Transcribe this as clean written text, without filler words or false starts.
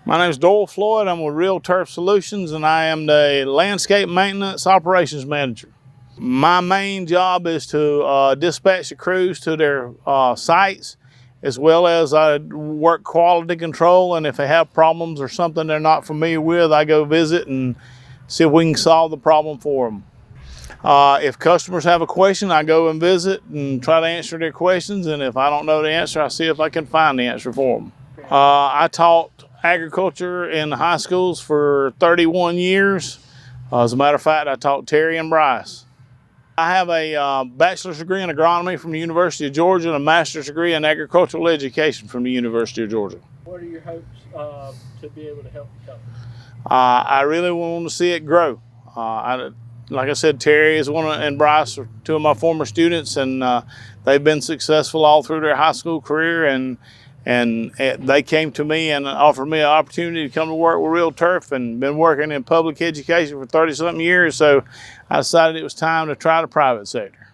My name is Doyle Floyd. I'm with Real Turf Solutions, and I am the Landscape Maintenance Operations Manager. My main job is to dispatch the crews to their sites, as well as I work quality control, and if they have problems or something they're not familiar with, I go visit and see if we can solve the problem for them. If customers have a question, I go and visit and try to answer their questions, and if I don't know the answer, I see if I can find the answer for them. I taught agriculture in the high schools for 31 years. As a matter of fact, I taught Terry and Bryce. I have a bachelor's degree in agronomy from the University of Georgia and a master's degree in agricultural education from the University of Georgia. What are your hopes to be able to help the company? I really want to see it grow. Like I said, Terry is and Bryce are two of my former students, and they've been successful all through their high school career, and they came to me and offered me an opportunity to come to work with Real Turf, and been working in public education for 30-something years, so I decided it was time to try the private sector.